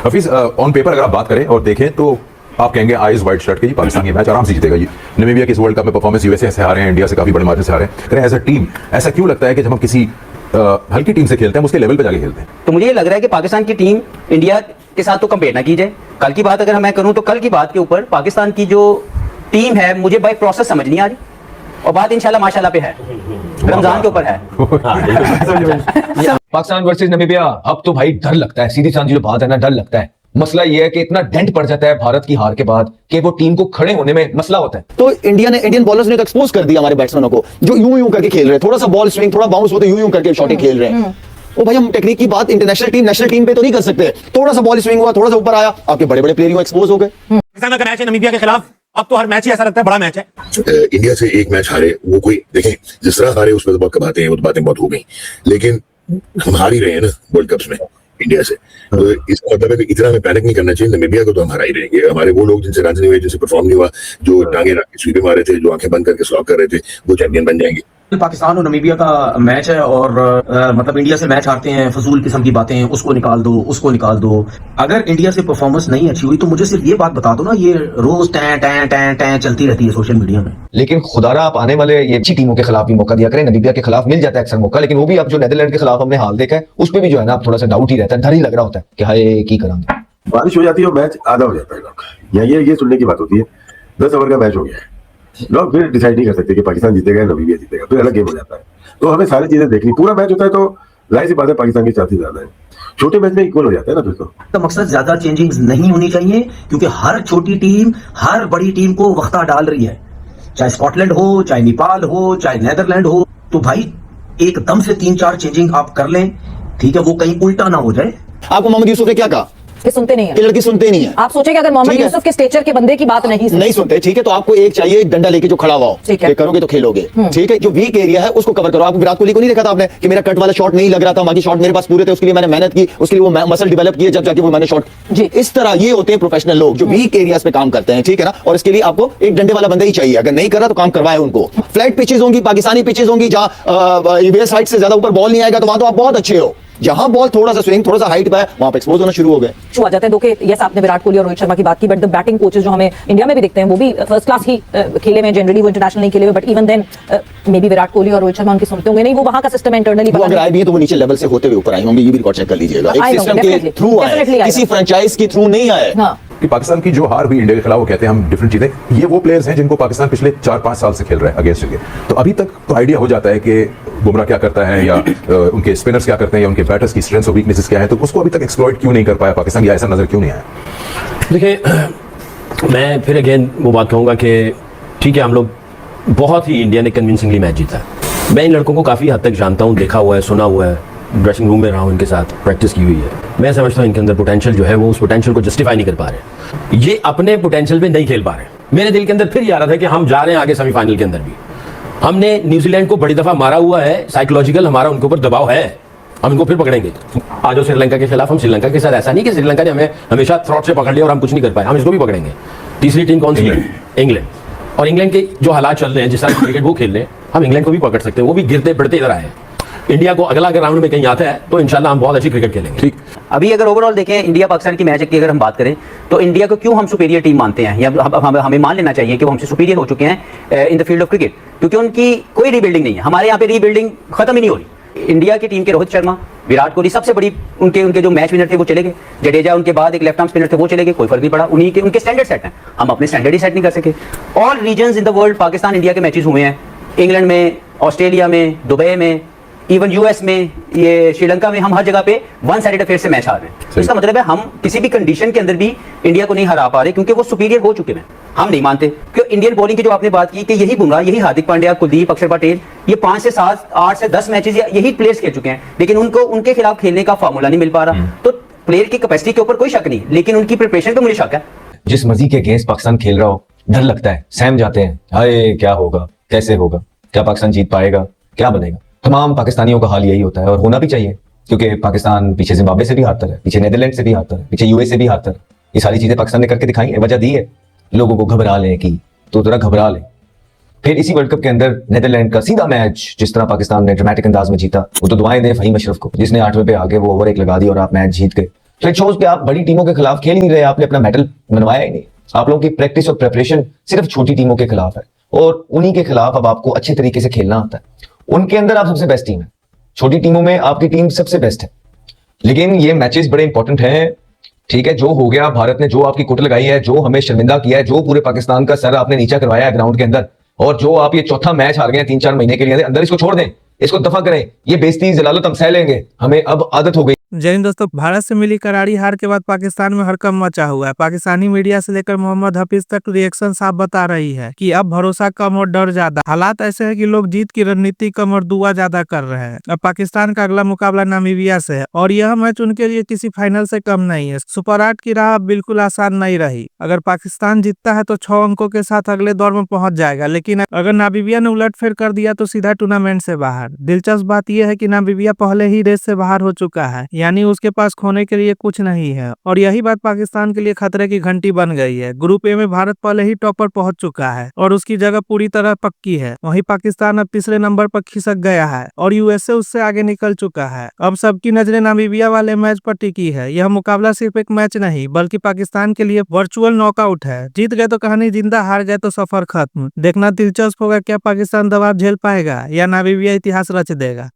Hafeez, on paper अगर आप बात करें और देखें तो आप कहेंगे आइज व्हाइट शर्ट के, पाकिस्तान ये मैच आराम से जीतेगा। ये नमीबिया के इस वर्ल्ड कप में परफॉर्मेंस यूएसए से हारे हैं, इंडिया से काफी बड़े मार्जिन से हारे हैं। एज अ टीम ऐसा क्यों लगता है कि जब हम किसी हल्की टीम से खेलते हैं उसके लेवल पे जाके खेलते हैं? तो मुझे ये लग रहा है कि पाकिस्तान की टीम इंडिया के साथ तो कंपेयर ना की जाए। कल की बात अगर मैं करूं तो कल की बात के ऊपर पाकिस्तान की जो टीम है मुझे बाय प्रोसेस समझ नहीं आ रही, और बात इंशाल्लाह माशाल्लाह पे है, रमजान के ऊपर है। पाकिस्तान वर्सेस नमीबिया, अब तो भाई डर लगता है, सीधी साधी जो बात है ना, डर लगता है। मसला ये है कि इतना डेंट पड़ जाता है भारत की हार के बाद कि वो टीम को खड़े होने में मसला होता है। तो इंडियन बॉलर्स ने एक्सपोज कर दिया हमारे बैट्समैनों को, जो यूं यूं करके खेल रहे हैं, थोड़ा सा बॉल स्विंग, थोड़ा बाउंस होते यूं यूं करके शॉटें खेल रहे हैं। ओ भाई, हम टेक्निक की बात नेशनल टीम पे तो नहीं कर सकते। थोड़ा सा बॉल स्विंग हुआ, थोड़ा सा ऊपर आया, आपके बड़े बड़े प्लेयर एक्सपोज हो गए। पाकिस्तान का मैच है नमीबिया के खिलाफ, अब तो हर मैच ही ऐसा लगता है बड़ा मैच है। इंडिया से एक मैच हारे, वो कोई देखें जिस तरह हारे उसमें तो बहुत कबाते हैं, वो तो बातें बहुत हो गई, लेकिन हम हार ही रहे हैं ना वर्ल्ड कप्स में इंडिया से। तो इसका मतलब है कि इतना हमें पैनिक नहीं करना चाहिए। नमीबिया को तो हम हरा ही रहेंगे। हमारे वो लोग जिनसे रन नहीं हुए, जिनसे परफॉर्म नहीं हुआ, जो टांगे रख के स्वीपे मारे थे, जो आंखें बंद करके स्लॉक कर रहे थे, वो चैंपियन बन जाएंगे। पाकिस्तान और नमीबिया का मैच है और मतलब इंडिया से मैच हारते हैं, फजूल किस्म की बातें, उसको निकाल दो, उसको निकाल दो। अगर इंडिया से परफॉर्मेंस नहीं अच्छी हुई तो मुझे सिर्फ ये बात बता दो ना, ये रोज टैं टैं टैं टैं चलती रहती है सोशल मीडिया में। लेकिन खुदारा आप आने वाले ये अच्छी टीमों के खिलाफ भी मौका दिया करें। नमीबिया के खिलाफ मिल जाता है अक्सर मौका, लेकिन वो भी अब जो नीदरलैंड के खिलाफ हमने हाल देखा है उस पर भी जो है ना अब थोड़ा सा डाउट ही रहता है, डर ही लग रहा होता है कि हाय की करांगे। बारिश हो जाती है और मैच आधा हो जाता है, लोग ये सुनने की बात होती है 10 ओवर का मैच हो गया है, लोग फिर डिसाइड नहीं कर सकते कि पाकिस्तान जीतेगा या नमीबिया जीतेगा, फिर अलग गेम हो जाता है। तो हमें सारी चीजें देखनी, पूरा मैच होता है तो जाहिर सी बात है पाकिस्तान की चांसेस ज्यादा है, छोटे मैच में इक्वल हो जाता है ना फिर तो मकसद ज्यादा चेंजिंग्स नहीं होनी चाहिए, क्योंकि हर छोटी टीम हर बड़ी टीम को वक्ता डाल रही है, चाहे स्कॉटलैंड हो, चाहे नेपाल हो, चाहे नीदरलैंड हो। तो भाई एकदम से 3-4 चेंजिंग आप कर लें, ठीक है, वो कहीं उल्टा ना हो जाए। आपको मोहम्मद यूसुफ ने क्या कहा? कि सुनते नहीं है, कि लड़की सुनते नहीं है। आप सोचे कि अगर मोहम्मद यूसुफ के स्टेचर के बंदे की बात नहीं सुनते, ठीक है, तो आपको एक चाहिए, एक डंडा लेके जो खड़ा हुआ हो, ठीक है, करोगे तो खेलोगे, ठीक है। जो वीक एरिया है उसको कवर करो। आप विराट कोहली को नहीं देखा था आपने कि मेरा कट वाला शॉट नहीं लग रहा था, बाकी शॉट मेरे पास पूरे थे, उसके लिए मैंने मेहनत की, उसके लिए वो मसल डेवलप किए, जब जाके वो मैंने शॉट जी। इस तरह ये होते हैं प्रोफेशनल लोग जो वीक एरियाज पे काम करते हैं, ठीक है ना। और इसके लिए आपको एक डंडे वाला बंदा ही चाहिए, अगर नहीं कर रहा तो काम करवाए उनको। फ्लैट पिचेस होंगी, पाकिस्तानी पिचेस होंगी, जहां यूएस साइड से ज्यादा ऊपर बॉल नहीं आएगा, तो वहां तो आप बहुत अच्छे हो। जहां बॉल थोड़ा सा स्विंग, थोड़ा सा हाइट पे है, वहां पे एक्सपोज होना शुरू हो गए। आ जाते हैं दो के, यस आपने विराट कोहली और रोहित शर्मा की बात की, बट द बैटिंग कोचेस जो हमें इंडिया में भी दिखते हैं वो भी फर्स्ट क्लास ही खेले में, जनरली वो इंटरनेशनल नहीं खेले हुए, but even then maybe Virat Kohli और रोहित शर्मा उनकी सुनते होंगे नहीं, वो वहां का सिस्टम इंटरनली वो अगर आए भी है तो वो नीचे लेवल से होते हुए ऊपर आए होंगे, ये भी रिकॉर्ड चेक कर लीजिएगा। एक सिस्टम के थ्रू आए, किसी फ्रेंचाइज के थ्रू नहीं आए। कि पाकिस्तान की जो हार हुई इंडिया के खिलाफ, वो कहते हैं हम डिफरेंट चीजें, ये वो प्लेयर्स हैं जिनको पाकिस्तान पिछले 4-5 साल से खेल रहा है अगेंस्ट इंडिया। तो अभी तक तो आइडिया हो जाता है कि बुमराह क्या करता है, या उनके स्पिनर्स क्या करते हैं, या उनके बैटर्स की स्ट्रेंथ्स और वीकनेसेस क्या है, तो उसको अभी तक एक्सप्लॉइट क्यों नहीं कर पाया पाकिस्तान, या ऐसा नजर क्यों नहीं आया? देखिए, मैं फिर अगेन वो बात कहूँगा कि ठीक है, हम लोग बहुत ही इंडिया ने कन्विंसिंगली मैच जीता है। मैं इन लड़कों को काफ़ी हद तक जानता हूँ, देखा हुआ है, सुना हुआ है, ड्रेसिंग रूम में रहा हूँ, इनके साथ प्रैक्टिस की हुई है। मैं समझता हूँ इनके अंदर पोटेंशियल जो है वो उस पोटेंशियल को जस्टिफाई नहीं कर पा रहे, ये अपने पोटेंशियल पे नहीं खेल पा रहे। मेरे दिल के अंदर फिर ये आ रहा था कि हम जा रहे हैं आगे सेमीफाइनल के अंदर भी। हमने न्यूजीलैंड को बड़ी दफ़ा मारा हुआ है, साइकोलॉजिकल हमारा उनके ऊपर दबाव है, हम इनको फिर पकड़ेंगे। आज श्रीलंका के खिलाफ, हम श्रीलंका के साथ ऐसा नहीं कि श्रीलंका ने हमें हमेशा थ्रॉट से पकड़ लिया और हम कुछ नहीं कर पाए, हम इसको भी पकड़ेंगे। तीसरी टीम कौन सी है? इंग्लैंड। और इंग्लैंड के जो हालात चल रहे हैं, जिस तरह क्रिकेट वो खेल रहे हैं, हम इंग्लैंड को भी पकड़ सकते हैं, वो भी गिरते बढ़ते इधर आए। इंडिया को अगला अगर राउंड में कहीं आता है तो इंशाल्लाह हम बहुत अच्छी क्रिकेट खेलेंगे। ठीक, अभी अगर ओवरऑल देखें इंडिया पाकिस्तान की मैच की अगर हम बात करें तो इंडिया को क्यों हम सुपीरियर टीम मानते हैं, या हमें मान लेना चाहिए कि वो हमसे सुपीरियर हो चुके हैं in the field of cricket, क्योंकि उनकी कोई रीबिल्डिंग नहीं है। हमारे यहाँ पे रीबिल्डिंग खत्म ही नहीं हो रही। इंडिया की टीम के रोहित शर्मा, विराट कोहली सबसे बड़ी, उनके जो मैच विनर थे वो चले गए, जडेजा उनके बाद एक लेफ्ट आर्म स्पिनर थे वो चले गए, कोई फर्क नहीं पड़ा, उनके स्टैंडर्ड सेट हैं, हम अपने स्टैंडर्ड ही सेट नहीं कर सके। All reasons in the world Pakistan India के मैचेस हुए हैं, इंग्लैंड में, ऑस्ट्रेलिया में, दुबई में, इवन यूएस में, ये श्रीलंका में, हम हर जगह पे वन साइडेड अफेयर से मैच हार रहे हैं। तो इसका मतलब है हम किसी भी कंडीशन के अंदर भी इंडिया को नहीं हरा पा रहे, क्योंकि वो सुपीरियर हो चुके हैं। हम नहीं मानते क्योंकि इंडियन बॉलिंग की जो आपने बात की कि यही बुमराह, यही हार्दिक पांड्या, कुलदीप, अक्षर पटेल, ये 5 से 7, 8 से 10 मैचेस यही प्लेयर्स खेल चुके हैं, लेकिन उनको उनके खिलाफ खेलने का फार्मूला नहीं मिल पा रहा। तो प्लेयर की कैपेसिटी के ऊपर कोई शक नहीं, लेकिन उनकी प्रिपरेशन पे मुझे शक है। जिस मर्जी के अगेंस्ट पाकिस्तान खेल रहा हो, डर लगता है, सहम जाते हैं, हाय क्या होगा, कैसे होगा, क्या पाकिस्तान जीत पाएगा, क्या बनेगा। तमाम पाकिस्तानियों का हाल यही होता है और होना भी चाहिए, क्योंकि पाकिस्तान पीछे जिम्बाब्वे से भी हारता है, पीछे नीदरलैंड से भी हारता है, पीछे यूएस से भी हारता है। ये सारी चीजें पाकिस्तान ने करके दिखाई है, वजह दी है लोगों को घबरा लें की, तो जरा घबरा लें। फिर इसी वर्ल्ड कप के अंदर नीदरलैंड का सीधा मैच जिस तरह पाकिस्तान ने ड्रामेटिक अंदाज में जीता, वो तो दुआएं दें फहीम अशरफ को, जिसने 8वें पे आके वो ओवर 1 लगा दी और आप मैच जीत गए। तो इट शोज कि आप बड़ी टीमों के खिलाफ खेल ही नहीं रहे, आपने अपना मेडल बनवाया ही नहीं। आप लोगों की प्रैक्टिस और प्रेपरेशन सिर्फ छोटी टीमों के खिलाफ है, और उन्हीं के खिलाफ अब आपको अच्छे तरीके से खेलना आता है। उनके अंदर आप सबसे बेस्ट टीम है, छोटी टीमों में आपकी टीम सबसे बेस्ट है। लेकिन ये मैचेस बड़े इंपॉर्टेंट हैं, ठीक है। जो हो गया, भारत ने जो आपकी कुट लगाई है, जो हमें शर्मिंदा किया है, जो पूरे पाकिस्तान का सर आपने नीचा करवाया है ग्राउंड के अंदर, और जो आप ये चौथा मैच हार गए 3-4 महीने के लिए अंदर, इसको छोड़ दें, इसको दफा करें। ये बेइज्जती जलालत हम सह लेंगे, हमें अब आदत हो गई। जय हिंद दोस्तों, भारत से मिली करारी हार के बाद पाकिस्तान में हड़कंप मचा हुआ है। पाकिस्तानी मीडिया से लेकर मोहम्मद हफीज तक रिएक्शन साफ बता रही है कि अब भरोसा कम और डर ज्यादा। हालात ऐसे है कि लोग जीत की रणनीति कम और दुआ ज्यादा कर रहे हैं। अब पाकिस्तान का अगला मुकाबला नामीबिया से है और यह मैच उनके लिए किसी फाइनल से कम नहीं है। सुपर 8 की राह बिल्कुल आसान नहीं रही। अगर पाकिस्तान जीतता है तो 6 अंकों के साथ अगले दौर में पहुंच जाएगा, लेकिन अगर नामीबिया ने उलटफेर कर दिया तो सीधा टूर्नामेंट से बाहर। दिलचस्प बात यह है कि नामीबिया पहले ही रेस से बाहर हो चुका है, यानी उसके पास खोने के लिए कुछ नहीं है, और यही बात पाकिस्तान के लिए खतरे की घंटी बन गई है। ग्रुप ए में भारत पहले ही टॉपर पहुंच चुका है और उसकी जगह पूरी तरह पक्की है। वहीं पाकिस्तान अब तीसरे नंबर पर खिसक गया है और यूएसए उससे आगे निकल चुका है। अब सबकी नजरें नामीबिया वाले मैच पर टिकी है। यह मुकाबला सिर्फ एक मैच नहीं बल्कि पाकिस्तान के लिए वर्चुअल नॉकआउट है। जीत गए तो कहानी जिंदा, हार गए तो सफर खत्म। देखना दिलचस्प होगा, क्या पाकिस्तान दबाव झेल पाएगा या नामीबिया इतिहास रच देगा।